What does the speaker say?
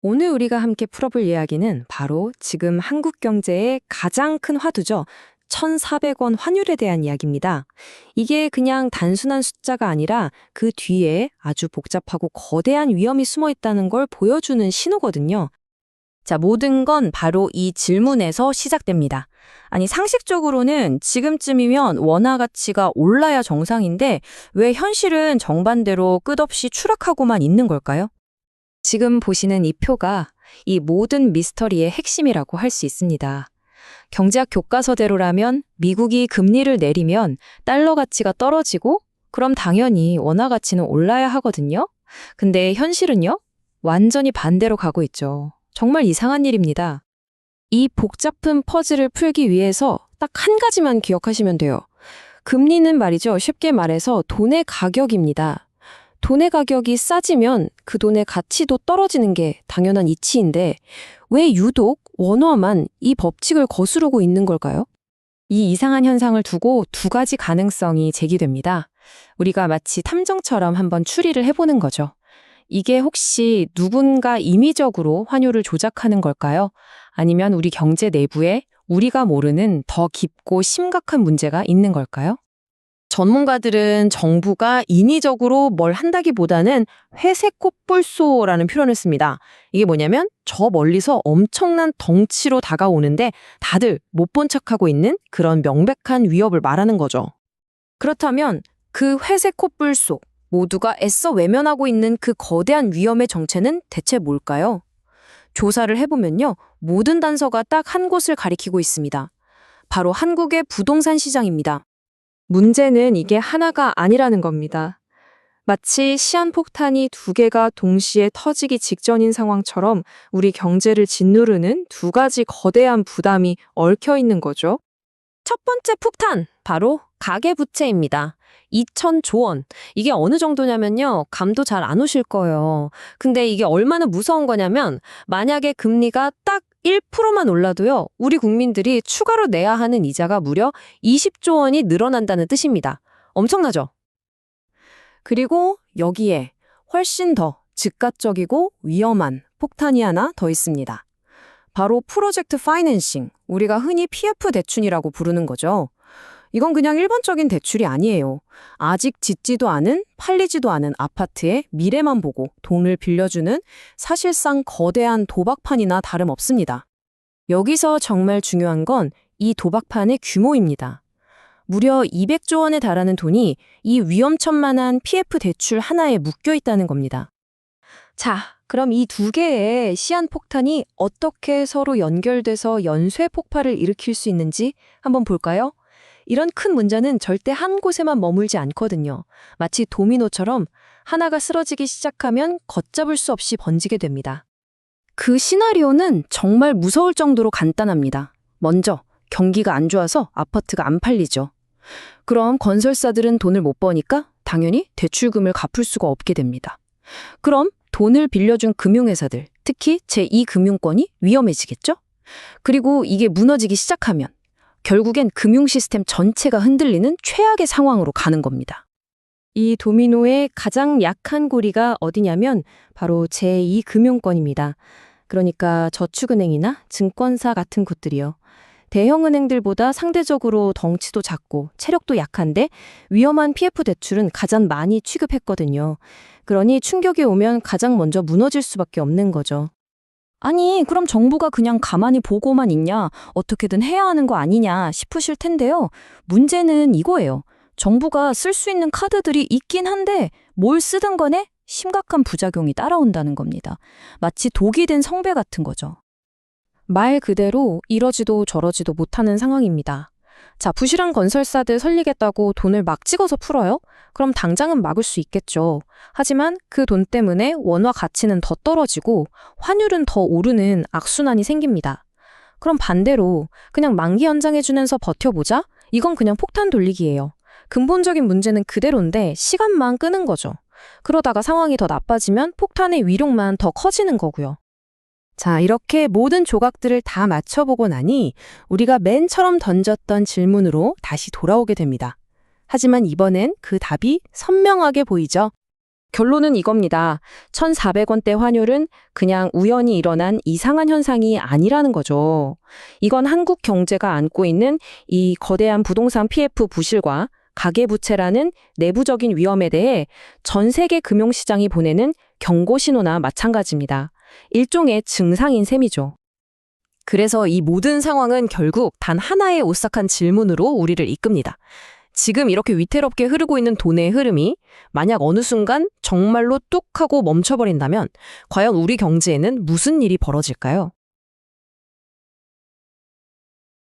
오늘 우리가 함께 풀어볼 이야기는 바로 지금 한국 경제의 가장 큰 화두죠. 1,400원 환율에 대한 이야기입니다. 이게 그냥 단순한 숫자가 아니라 그 뒤에 아주 복잡하고 거대한 위험이 숨어 있다는 걸 보여주는 신호거든요. 자, 모든 건 바로 이 질문에서 시작됩니다. 아니, 상식적으로는 지금쯤이면 원화 가치가 올라야 정상인데 왜 현실은 정반대로 끝없이 추락하고만 있는 걸까요? 지금 보시는 이 표가 이 모든 미스터리의 핵심이라고 할 수 있습니다. 경제학 교과서대로라면 미국이 금리를 내리면 달러 가치가 떨어지고 그럼 당연히 원화 가치는 올라야 하거든요. 근데 현실은요? 완전히 반대로 가고 있죠. 정말 이상한 일입니다. 이 복잡한 퍼즐을 풀기 위해서 딱 한 가지만 기억하시면 돼요. 금리는 말이죠. 쉽게 말해서 돈의 가격입니다. 돈의 가격이 싸지면 그 돈의 가치도 떨어지는 게 당연한 이치인데 왜 유독 원화만 이 법칙을 거스르고 있는 걸까요? 이 이상한 현상을 두고 두 가지 가능성이 제기됩니다. 우리가 마치 탐정처럼 한번 추리를 해보는 거죠. 이게 혹시 누군가 임의적으로 환율을 조작하는 걸까요? 아니면 우리 경제 내부에 우리가 모르는 더 깊고 심각한 문제가 있는 걸까요? 전문가들은 정부가 인위적으로 뭘 한다기보다는 회색 코뿔소라는 표현을 씁니다. 이게 뭐냐면 저 멀리서 엄청난 덩치로 다가오는데 다들 못 본 척하고 있는 그런 명백한 위협을 말하는 거죠. 그렇다면 그 회색 코뿔소, 모두가 애써 외면하고 있는 그 거대한 위험의 정체는 대체 뭘까요? 조사를 해보면요, 모든 단서가 딱 한 곳을 가리키고 있습니다. 바로 한국의 부동산 시장입니다. 문제는 이게 하나가 아니라는 겁니다. 마치 시한폭탄이 두 개가 동시에 터지기 직전인 상황처럼 우리 경제를 짓누르는 두 가지 거대한 부담이 얽혀 있는 거죠. 첫 번째 폭탄, 바로 가계부채입니다. 2,000조 원. 이게 어느 정도냐면요, 감도 잘 안 오실 거예요. 근데 이게 얼마나 무서운 거냐면 만약에 금리가 딱 1%만 올라도요, 우리 국민들이 추가로 내야 하는 이자가 무려 20조 원이 늘어난다는 뜻입니다. 엄청나죠? 그리고 여기에 훨씬 더 즉각적이고 위험한 폭탄이 하나 더 있습니다. 바로 프로젝트 파이낸싱, 우리가 흔히 PF 대출이라고 부르는 거죠. 이건 그냥 일반적인 대출이 아니에요. 아직 짓지도 않은, 팔리지도 않은 아파트에 미래만 보고 돈을 빌려주는 사실상 거대한 도박판이나 다름없습니다. 여기서 정말 중요한 건 이 도박판의 규모입니다. 무려 200조 원에 달하는 돈이 이 위험천만한 PF 대출 하나에 묶여 있다는 겁니다. 자, 그럼 이 두 개의 시한폭탄이 어떻게 서로 연결돼서 연쇄 폭발을 일으킬 수 있는지 한번 볼까요? 이런 큰 문제는 절대 한 곳에만 머물지 않거든요. 마치 도미노처럼 하나가 쓰러지기 시작하면 걷잡을 수 없이 번지게 됩니다. 그 시나리오는 정말 무서울 정도로 간단합니다. 먼저 경기가 안 좋아서 아파트가 안 팔리죠. 그럼 건설사들은 돈을 못 버니까 당연히 대출금을 갚을 수가 없게 됩니다. 그럼 돈을 빌려준 금융회사들, 특히 제2금융권이 위험해지겠죠? 그리고 이게 무너지기 시작하면 결국엔 금융 시스템 전체가 흔들리는 최악의 상황으로 가는 겁니다. 이 도미노의 가장 약한 고리가 어디냐면 바로 제2금융권입니다. 그러니까 저축은행이나 증권사 같은 곳들이요. 대형 은행들보다 상대적으로 덩치도 작고 체력도 약한데 위험한 PF 대출은 가장 많이 취급했거든요. 그러니 충격이 오면 가장 먼저 무너질 수밖에 없는 거죠. 아니, 그럼 정부가 그냥 가만히 보고만 있냐, 어떻게든 해야 하는 거 아니냐 싶으실 텐데요. 문제는 이거예요. 정부가 쓸 수 있는 카드들이 있긴 한데 뭘 쓰든 간에 심각한 부작용이 따라온다는 겁니다. 마치 독이 된 성배 같은 거죠. 말 그대로 이러지도 저러지도 못하는 상황입니다. 자, 부실한 건설사들 설리겠다고 돈을 막 찍어서 풀어요? 그럼 당장은 막을 수 있겠죠. 하지만 그 돈 때문에 원화 가치는 더 떨어지고 환율은 더 오르는 악순환이 생깁니다. 그럼 반대로 그냥 만기 연장해주면서 버텨보자? 이건 그냥 폭탄 돌리기예요. 근본적인 문제는 그대로인데 시간만 끄는 거죠. 그러다가 상황이 더 나빠지면 폭탄의 위력만 더 커지는 거고요. 자, 이렇게 모든 조각들을 다 맞춰보고 나니 우리가 맨 처음 던졌던 질문으로 다시 돌아오게 됩니다. 하지만 이번엔 그 답이 선명하게 보이죠. 결론은 이겁니다. 1,400원대 환율은 그냥 우연히 일어난 이상한 현상이 아니라는 거죠. 이건 한국 경제가 안고 있는 이 거대한 부동산 PF 부실과 가계부채라는 내부적인 위험에 대해 전 세계 금융시장이 보내는 경고 신호나 마찬가지입니다. 일종의 증상인 셈이죠. 그래서 이 모든 상황은 결국 단 하나의 오싹한 질문으로 우리를 이끕니다. 지금 이렇게 위태롭게 흐르고 있는 돈의 흐름이 만약 어느 순간 정말로 뚝 하고 멈춰버린다면 과연 우리 경제에는 무슨 일이 벌어질까요?